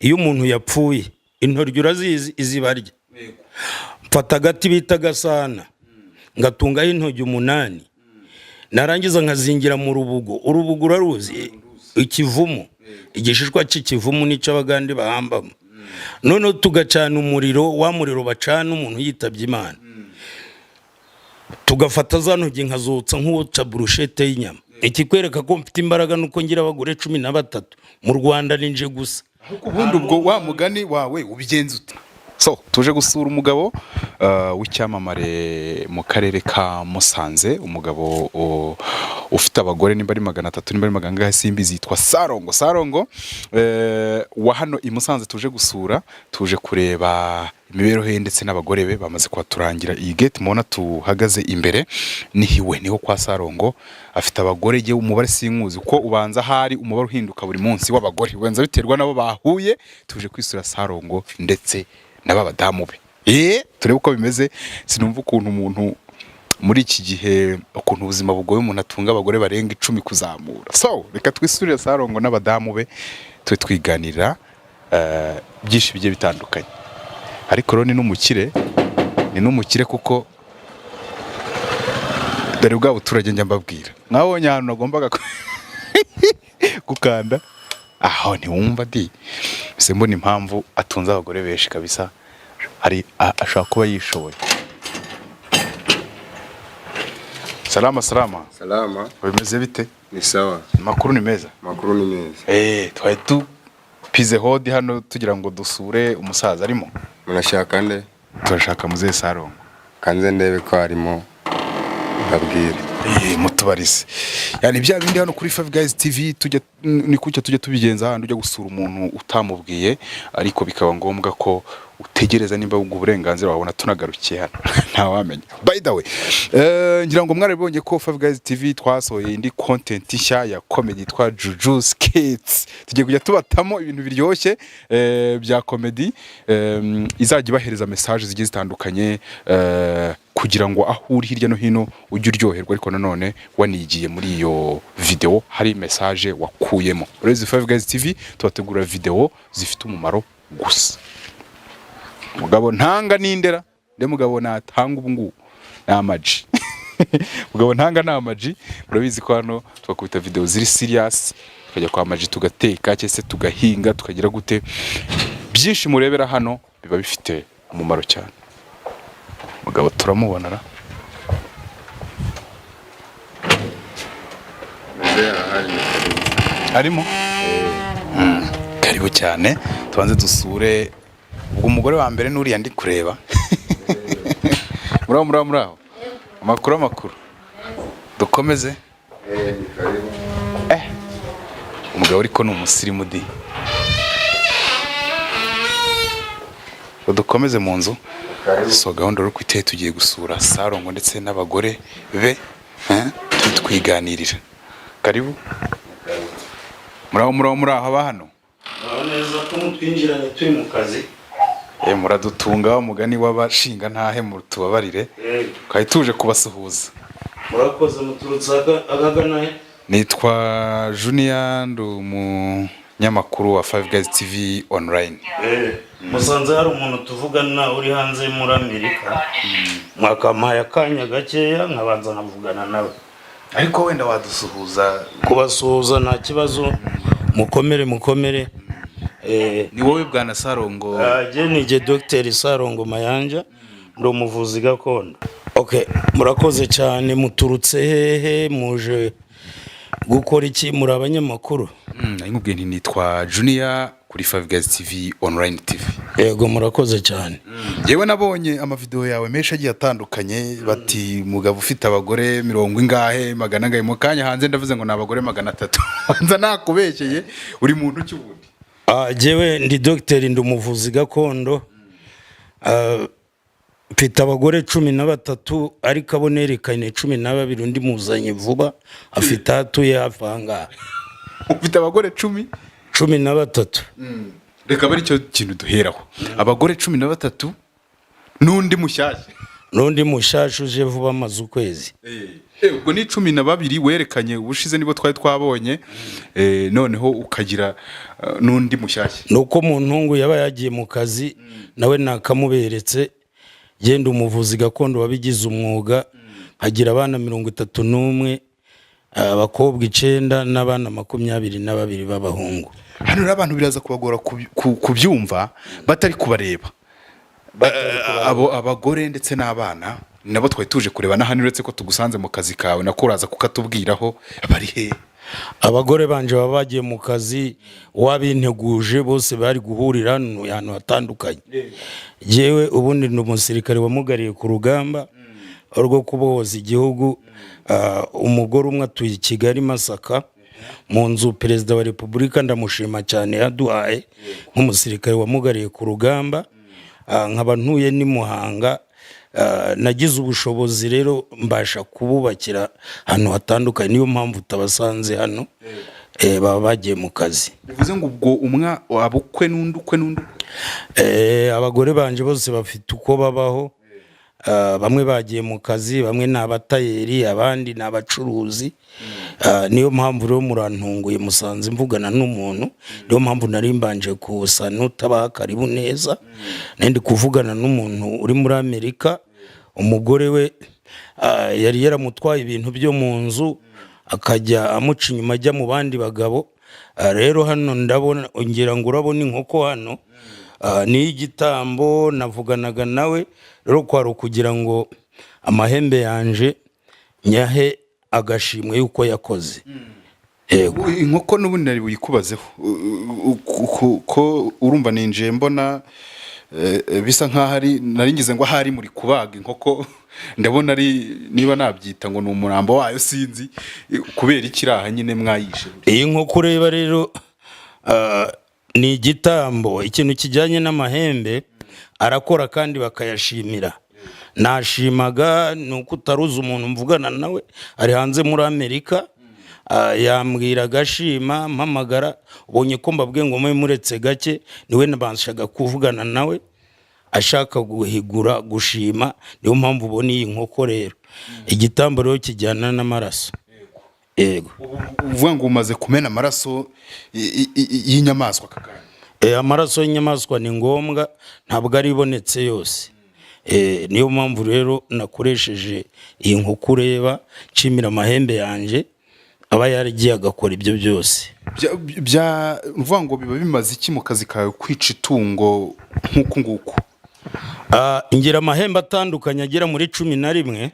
iyo umuntu yapfuye intoryi urazizi izibarya mfata agati bita gasana ngatungaho intoryi 8 narangiza nkazingira mu rubugo uraruzi ikivumu igishishwa cy'ikivumu nico abagande bahambamo none tugacana umuriro wa muriro bacana umuntu yitabye Imana tugafata za ntoryi nkazotsa nk'uca brushete y'inyama ikikwereka ko mfite imbaraga nuko ngira abagore 13 mu Rwanda ninje gusa ubundi ubwo wa mugani wawe ubigenza ute? So tuje gusura umugabo w'icyamamare mu karere ka Musanze, umugabo ufite abagore nimba ari 300 nimba ari maganga simbizi yitwa Sarongo wa hano i Musanze tuje gusura, tuje kureba imibereho ye ndetse n'abagore be bamaze kwaturangira iyi gate mubona tuhagaze imbere niho kwa Sarongo afite abagore je umubare sinkuzi uko ubanza hari umubare uhinduka buri munsi w'abagore wenza biterwa nabo bahuye, tuje kwisura Sarongo ndetse n'abadamu be turebe uko bimeze. Sinumva ukuntu umuntu muri iki gihe ukuntu ubuzima bugoye umuntu atunga abagore barenga 10 kuzamura. So reka twisurire Sarongo n'abadamu be twe twiganira byinshi bigiye bitandukanye. Ariko roni n'umukire kuko dore bwa buturage njya mbabwira mwabonye ahantu nagombaga gukanda aho ntiwumva di se mbona impamvu atunze abagore benshi kabisa ari ashaka kuba yishoboye. Salama bimeze bite? Ni sawa. Makuru ni meza twari pize hodi hano tugira ngo dusure umusaza arimo. Munashaka nde? Turashaka muze Sarongo. Kanze ndebe ko arimo babwire. Mutubarize. Yani bya bindi hano kuri Five Guys TV tujya tubigenza hano ujya gusura umuntu utamubwiye ariko bikaba ngombwa ko utegereza nimba ubwo uburenganzira wabona tunagarukiye hano nta wamenya. By the way ngira ngo mwarabonye ko Five Guys TV twasohoye indi content nshya ya comedy yitwa Juju Skits, tugiye kujya tubatamo ibintu biryoshye bya comedy izajya bahereza message zigiye zitandukanye kugira ngo aho uri hirya no hino ujye uryoherwa ariko nanone wanigiye muri iyo video hari message wakuyemo. Urezi Five Guys TV tubategura video zifite umumaro gusa. Mugabo ntanga nindera nde mugabo natanga ubungu n'amaji mugabo ntanga n'amaji urabizi ko hano twakubita video ziri serious tukajya kwa amaji tugateka cyese tugahinga tukagira gute byinshi murebera hano biba bifite umumaro cyane. Mugabo turamubonara arimo karibu cyane tubanze dusure ubwo umugore wa mbere nuri yandi kureba muraho amakuru dukomeze umugabo ariko ni umusirimu di dukomeze mu nzu. So gahunda ro kwiteye tugiye gusura Sarongo ndetse n'abagore be twiganirira. Karibu muraho aba hano neza ko mutwinjiranye turi mu kazi muradutunga umugani w'abashinga ntahe mutubabarire kandi tuje kubasuhuza. Murakoze muturutsaga agagana nitwa Junior nyamakuru wa Five Guys TV online. Musanze hari umuntu tuvugana uri hanze muri Amerika mwakamaye akanya gakeya nkabanza nkavugana nawe ariko wenda wadusuhuza kubasuhuza nta kibazo mukomere ni wowe bwana Sarongo? Je nije Dr Sarongo Mayanja ndo muvuzi gakondo. Okay, murakoze cyane muturutse hehe muje gukora iki muri abanyamakuru? Nkubwiye nti nitwa Junior kuri Five Guys TV online TV. Yego murakoze cyane. Yewe nabonye amavideo yawe menshi agiye atandukanye bati mugabo ufite abagore 100 magana ngaye mu kanya hanze ndavuze ngo nabagore 300 hanza nakubekeye uri muntu cy'ubundi. Jewe ndi Dr ndumuvuzi gakondo mfite abagore 13 ariko abonerekanye 12 undi muzanye vuba afite atuye hafanga. Ufite abagore 13 reka bari cyo kintu duheraho abagore 13 nundi mushyashya n'undi mushasha uje vuba amaze ukwezi. Ubwo ni 12 werekanye ubushize nibo twari twabonye, noneho ukagira n'undi mushyashya. Nuko mu ntungu yaba yagiye mu kazi nawe nakamuberetse, genda umuvuzi gakondo wabigize umwuga, hagira abana 31, abakobwa 9 n'abana 22 b'abahungu. Hano rero abantu biraza kubagora kubyumva batari kubareba, abo abagore ndetse n'abana nabo twari tuje kureba na hano, uretse ko tugusanze mu kazi kawe nako uraza kukatubwiraho bari he. Abagore banje baba bagiye mu kazi, wabinteguje bose bari guhurira ahantu hatandukanye. Jewe ubundi ni umusirikare wamugariye ku rugamba rwo kubohoza igihugu. Umugore umwe atuye i Kigali Masaka mu nzu Perezida wa Repubulika, ndamushima cyane yaduhaye nk'umusirikare wamugariye ku rugamba. Nkaba ntuye ni Muhanga, nagize ubushobozi rero mbasha kububakira ahantu hatandukanye, niyo mpamvu utabasanze hano baba bagiye mu kazi. Bivuze ngo ubwo umwa abukwe n'undukwe abagore banje bose bafite uko babaho, bamwe bagiye mu kazi, bamwe ni abatayeri, abandi ni abacuruzi. Niyo mpamvu rero murantunguye musanze mvugana n'umuntu, niyo mpamvu nari mbanje kusa n'utabaha karibu neza. Nandi kuvugana n'umuntu uri muri Amerika, umugore we yari yaramutwaye ibintu byo mu nzu akajya amuca inyuma ajya mu bandi bagabo. Rero hano ndabona ngira ngo urabona inkoko hano ni igitambo navuganaga nawe, rero kwaro kugira ngo amahembe yanje nyahe agashimwe yuko yakoze. Yego, inkoko n'ubundi nari buyikubazeho ko urumva ninje mbona bisa nk'ahari naringize ngo ahari muri kubaga inkoko, ndabona ari niba nabyita ngo ni umurambo wayo sinzi kubera ikiraha nyine mwayishe. Iyi nkoko ureba rero ni igitambo, ikintu kijyanye n'amahembe arakora kandi bakayashimira. Nashimaga nuko utaruza umuntu mvugana nawe ari hanze muri Amerika, yambwira agashima mpamagara, ubonye ko mbabwiye ngo muretse gake, niwe nabanshaga kuvugana nawe ashaka guhigura gushima. Niyo mpamvu ubona iyi nkoko rero igitambo rero kijyana n'amaraso. Yego, uvuga ngo umaze kumena amaraso y'inyamaswa kakanya. Amaraso y'inyamaswa ni ngombwa, ntabwo ari ibonetse yose. Niyo mpamvu rero nakoresheje iyi nkoko ureba, nshimira amahembe yanje aba yaragiye agakora ibyo byose. Uvuga ngo biba bimaze iki mu kazi kawe kwica itungo nk'uku nguku? Ngira amahembe atandukanye agera muri 11.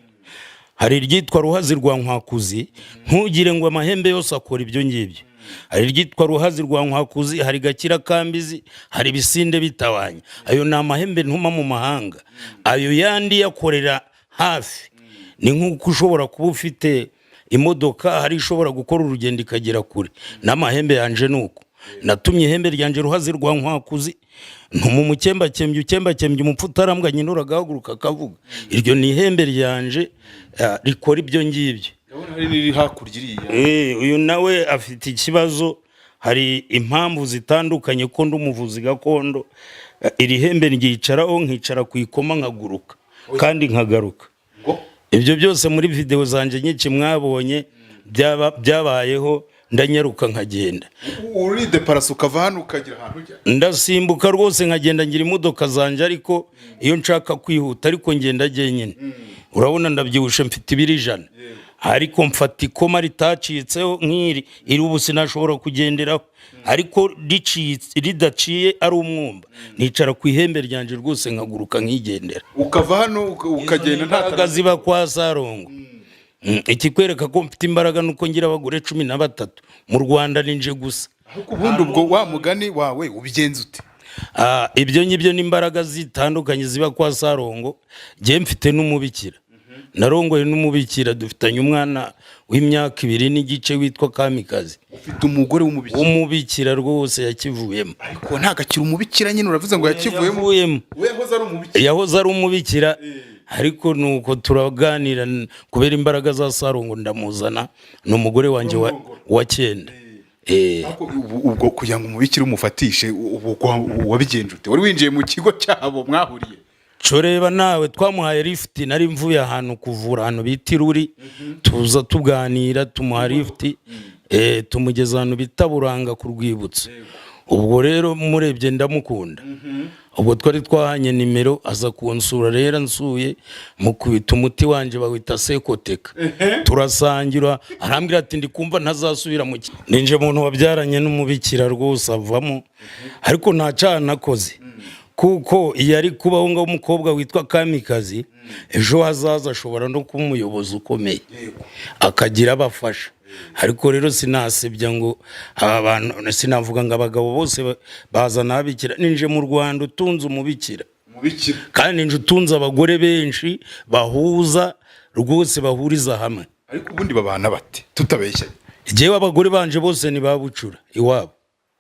Hari iryitwa ruhazi rwa nkwakuzi, ntugire ngo amahembe yose akora ibyo ngibyo. Hari iryitwa ruhazi rwa nkwakuzi, hari gakira kambizi, hari ibisinde bitawanya. Ayo ni amahembe ntuma mu mahanga. Ayo yandi yakorera hafi. Ni nk'uko ushobora kuba ufite imodoka, hari ishobora gukora urugendo ikagera kure. N'amahembe yanje nuko natumye ihembe ryanje ruhazi rwa nkwakuzi, ntuma umukembakembye umupfu utarambwa nyine uragahaguruka akavuga. Iryo ni ihembe ryanje rikora ibyo ngibyo. Hari niri hakurya iriya. Uyu nawe afite ikibazo, hari impamvu zitandukanye ko ndumuvuzi gakondo. Iri hembe ngicaraho, nkicara ku ikoma nkaguruka kandi nkagaruka. Ibyo byose muri video zanje nyinshi mwabonye byabayeho, ndanyaruka nkagenda. Uri de parasu ukava hano ukagira ahantu ujya? Ndasimbuka rwose nkagenda, ngira imodoka zanje, ariko iyo nshaka kwihuta ariko ngenda jyenyine. Urabona ndabyibushe mfite 200, ariko mfata ikoma ritacitseho nk'iri, iri ubu sinashobora kugenderaho, ariko ridaciye ari umwumba, nicara ku ihembe ryanje rwose nkaguruka nkigendera. Ukava hano ukagenda nta ziba kwa Sarongo. Ikikwereka ko mfite imbaraga nuko ngira abagore 13 mu Rwanda ninje gusa. Ubundi ubwo wa mugani wawe ubigenza ute? Ibyo nyibyo n'imbaraga zitandukanye ziba kwa Sarongo. Je mfite n'umubikira, narongoye n'umubikira, dufitanye umwana w'imyaka 2 n'igice witwa Kamikazi. Ufite umugore w'umubikira rwose yakivuyemo. Ariko ntagakira umubikira nyine uravuze ngo yakivuyemo. We yahoze ari umubikira, ariko nuko turaganira kubera imbaraga za Sarongo ndamuzana n'umugore wanje wa 9. Ubwo kugira ngo umubikira umufatishe wabigenje ute? Wari winjiye mu kigo cyabo mwahuriye? Coreba nawe twamuhaye lift, nari mvuye ahantu kuvura ahantu bita Iruri, tuza tuganira tumuha lift, tumugeza ahantu bita Buranga ku Rwibutso. Ubwo rero murebye ndamukunda. Ubwo twari twahanye nimero, aza kunsura, rero nsuye mukubita umuti wanje bawita Sekoteka. Turasangira, arambwira ati ndikumva ntazasubira mu ninje muntu wabyaranye n'umubikira rwose avamo, ariko nta cyaha nakoze. Kuko iyo ari kubaho ngo umukobwa witwa Kamikazi, ejo hazaza ashobora no kuba umuyobozi ukomeye akagira abafasha. Ariko rero sinasebya ngo abantu, sinavuga ngo abagabo bose bazana abikira. Ninje mu Rwanda utunze umubikira, kandi ninje utunze abagore benshi bahuza rwose, bahuriza hamwe. Ariko ubundi babana bate tutabeshya? Jewe abagore banje bose ni babucura iwabo.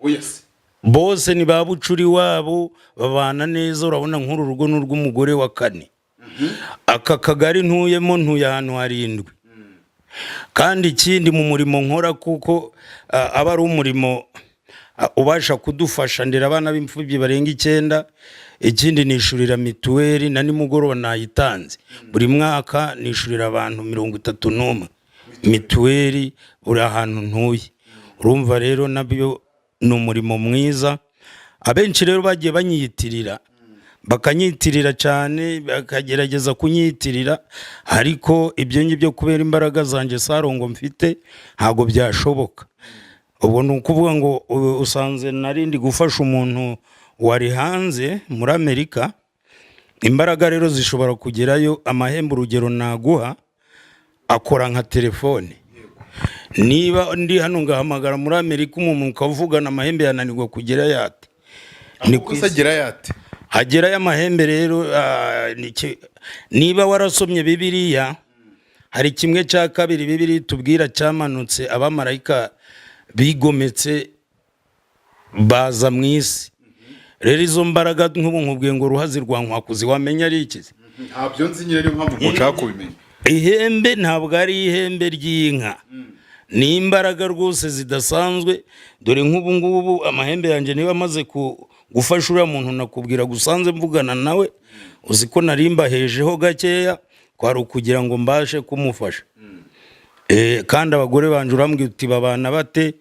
Yes. Bose ni babucuri wabo, babana neza. Urabona nk'uru rugo n'urw'umugore wa 4. Aka kagari ntuyemo ntuye ahantu 7. Kandi ikindi mu murimo nkora, kuko aba ari umurimo ubasha kudufasha, ndera abana b'imfubyi barenga 9. Ikindi nishurira mituweli, na nimugoroba nayitanze. Buri mwaka nishurira abantu 31 mituweli buri ahantu ntuye. Urumva rero nabyo ni umurimo mwiza. Abenshi rero bagiye banyiyitirira, bakanyitirira cyane, bakagerageza kunyitirira, ariko ibyo ngibyo kubera imbaraga zanje Sarongo mfite ntago byashoboka. Ubu ni ukuvuga ngo usanze narindi gufasha umuntu wari hanze muri Amerika, imbaraga rero zishobora kugerayo. Amahembe urugero naguha akora nka telefone. Niba ndi hano ngahamagara muri Amerika, umuntu ukavugana, amahembe yananirwa kugera yate. Ni kusagira yate. Hagera y'amahembe rero, niba warasomye Bibiliya, hari kimwe cya 2 Bibiliya tubwira cyamanutse abamarayika bigometse baza mu isi. Rero izo mbaraga nk'ubu nkubwiye ngo ruhazi rwa nkwakuzi, wamenya ari ikizi? Ntabyo nzi nyine, niyo mpamvu mushaka kubimenya. Ihembe ntabwo ari ihembe ry'inka, ni imbaraga rwose zidasanzwe. Dore nk'ubu ngubu amahembe yanjye niba amaze gufasha uriya muntu nakubwira gusanze mvugana nawe, uzi ko narimba hejeho gakeya, kwari ukugira ngo mbashe kumufasha. Kandi abagore banje urambwira uti babana bate?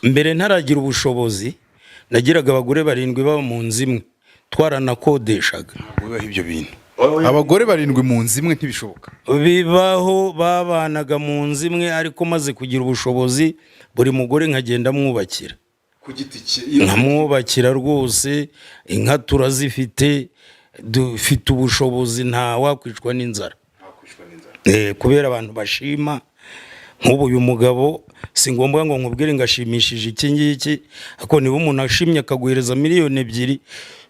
Mbere ntaragira ubushobozi, nagiraga abagore 7 baba mu nzu imwe, twaranakodeshaga. Bibaho ibyo bintu? Abagore 7 mu nzu imwe ntibishoboka. Bibaho, babanaga mu nzu imwe, ariko maze kugira ubushobozi buri mugore nkagenda mwubakira ku giti cye, nkamwubakira rwose. Inka turazifite, dufite ubushobozi, nta wakwicwa n'inzara. Kubera abantu bashima. Nk'ubu uyu mugabo si ngombwa ngo nkubwire ngashimishije iki ngiki, ariko niba umuntu ashimye akaguhereza miliyoni 2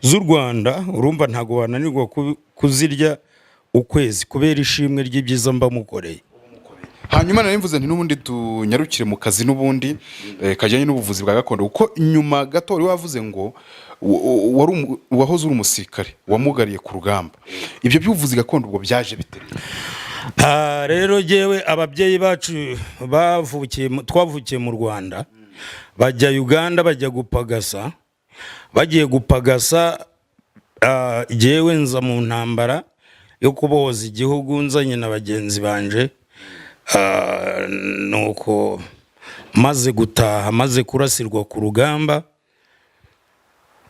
z'u Rwanda, urumva ntago wananirwa kuzirya ukwezi, kubera ishimwe ry'ibyiza mba mukoreye. Hanyuma narimvuze nti n'ubundi tunyarukire mu kazi n'ubundi kajyanye n'ubuvuzi bwa gakondo, kuko nyuma gato wari wavuze ngo wahoze uri umusirikare wamugariye ku rugamba. Ibyo by'ubuvuzi gakondo ubwo byaje bite? Rero jewe ababyeyi bacu twavukiye mu Rwanda, bajya Uganda, bajya gupagasa. Bagiye gupagasa, jewe nza mu ntambara yo kuboza igihugu nzanye na bagenzi banje. Nuko maze gutaha, maze kurasirwa ku rugamba,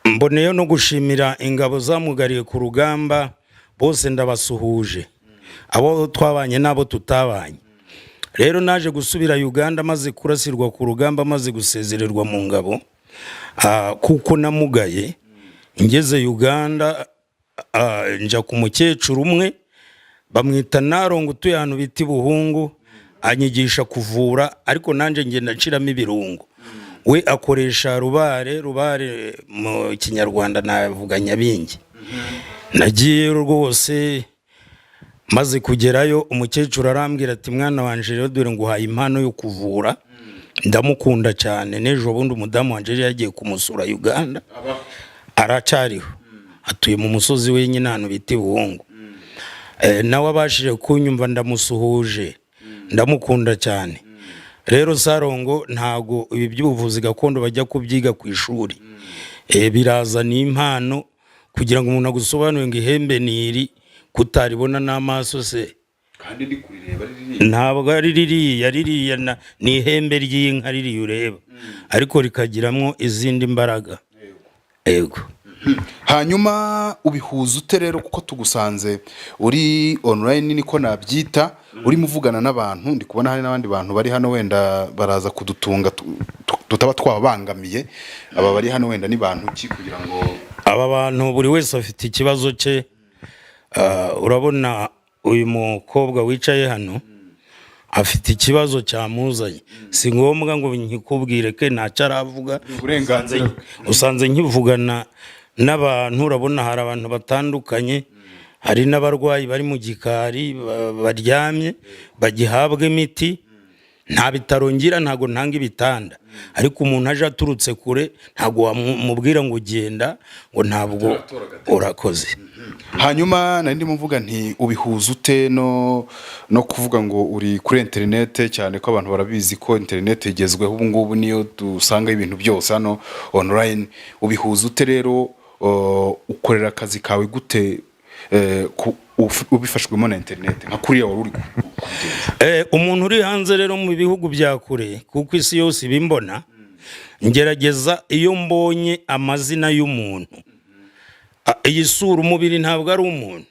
mboneyo no gushimira ingabo zamugariye ku rugamba, bose ndabasuhuje, abo twabanye nabo tutabanye. Rero naje gusubira Uganda maze kurasirwa ku rugamba, maze gusezererwa mu ngabo, kuko namugaye. Ngeze Uganda, nja ku mukecuru umwe bamwita Narongo, utuye ahantu bita Buhungu, anyigisha kuvura, ariko nanje ngenda nciramo ibirungo. We akoresha rubare mu Kinyarwanda navuga Nyabingi. Nagiye rwose, maze kugerayo umukecuru arambwira ati mwana wanje rero dore nguhaye impano yo kuvura. Ndamukunda cyane. Nejo bundi umudamu wanje yagiye kumusura Uganda, aracariho, atuye mu musozi wenyine ahantu bita Buhungu. Nawe abashije kunyumva, ndamusuhuje, ndamukunda cyane. Rero Sarongo ntago ibi by'ubuvuzi gakondo bajya kubyiga ku ishuri, biraza ni impano kugira ngo umuntu agusobanure ngo ihembe ni iri kutaribona n'amaso se kandi ndi kurireba riri ntabwo ari ririya ni ihembe ry'inka ririya ureba ariko rikagiramwo izindi mbaraga. Yego. Hanyuma ubihuza ute rero kuko tugusanze uri online niko nabyita urimo uvugana n'abantu ndi kubona hari n'abandi bantu bari hano wenda baraza kudutunga tutaba twabangamiye aba bari hano wenda ni bantu ki kugira ngo aba bantu buri wese afite ikibazo cye. Urabona uyu mukobwa wicaye hano afite ikibazo cyamuzanye si ngombwa ngo nkikubwire ke ntacyo aravuga uburenganzira usanze nkivugana n'abantu urabona hari abantu batandukanye hari n'abarwayi bari mu gikari baryamye bagihabwa imiti nta bitaro ngira ntago ntanga ibitanda ariko umuntu aje aturutse kure ntago wamubwira ngo ugenda ngo ntabwo urakoze. Hanyuma nari ndimo mvuga nti ubihuza ute no kuvuga ngo uri kuri internet cyane ko abantu barabizi ko internet igezweho ubu ngubu niyo dusanga ibintu byose hano online ubihuza ute rero ukorera akazi kawe gute ubifashwemo na internet nka kuriya wari uri umuntu uri hanze rero mu bihugu bya kure kuko isi yose bimbona ngerageza iyo mbonye amazina y'umuntu iyi sura umubiri ntabwo ari umuntu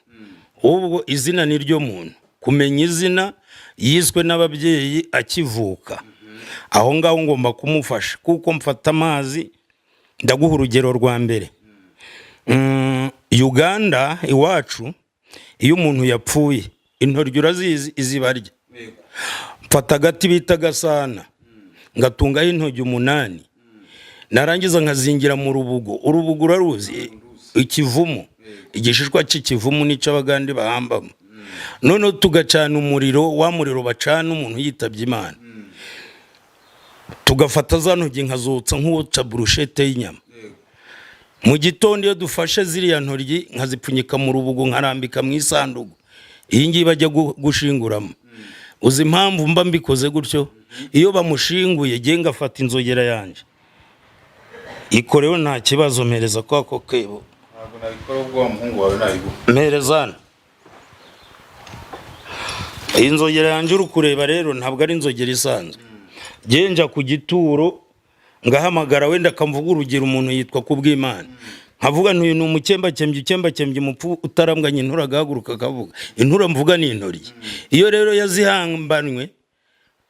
ubwo izina ni ryo muntu kumenya izina yiswe n'ababyeyi akivuka aho ngaho ngomba kumufasha kuko mfata amazi ndaguha urugero rwa mbere. Uganda iwacu iyo umuntu yapfuye intoryi urazizi izibarya mfata agati bita gasana ngatungaho intoryi 8 narangiza nkazingira mu rubugo urubugo uraruzi ikivumu igishishwa cy'ikivumu nico abagande bahambamo none tugacana umuriro wa muriro bacana umuntu yitabye Imana tugafata za ntoryi nkazotsa nk'uca brushete y'inyama mu gitondo iyo dufashe ziriya ntoryi nkazipfunyika mu rubugo nkarambika mu isanduku iyi ngiyi bajya gushinguramo uzi impamvu mba mbikoze gutyo iyo bamushinguye giye ngafata inzogera yanje ikorewe nta kibazo mpereza kwako kebo ntabwo nabikora ubwo umuhungu wawe nayigo mperezana inzogera yanje uri kureba rero ntabwo ari inzogera isanzwe genja ku gituro ngahamagara wenda kamvuga urugero umuntu yitwa Kubwimana nkavuga ntuyu ni umukembakembye umupfu utarambwanye intura gahaguruka kavuga intura mvuga ni intoryi iyo rero yazihambanywe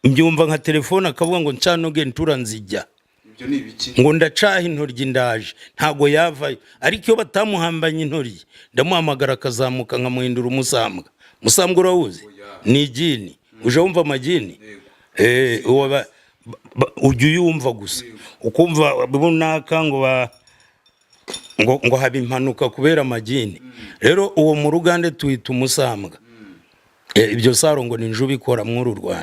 mbyumva nka telefone akavuga ngo ncanoge intura nzijya ibyo ni ibiki ngo ndacaha intoryi ndaje ntago yavayo ariko iyo batamuhambanye intoryi ndamuhamagara akazamuka nkamuhindura umusambwa urawuzi ni igini uje wumva amagini uwo ujya uyumva gusa ukumva bunaka ngo haba impanuka kubera amagini rero uwo mu Rugande tuhita umusambwa ibyo saro ngo ninje ubikora muri Rwanda.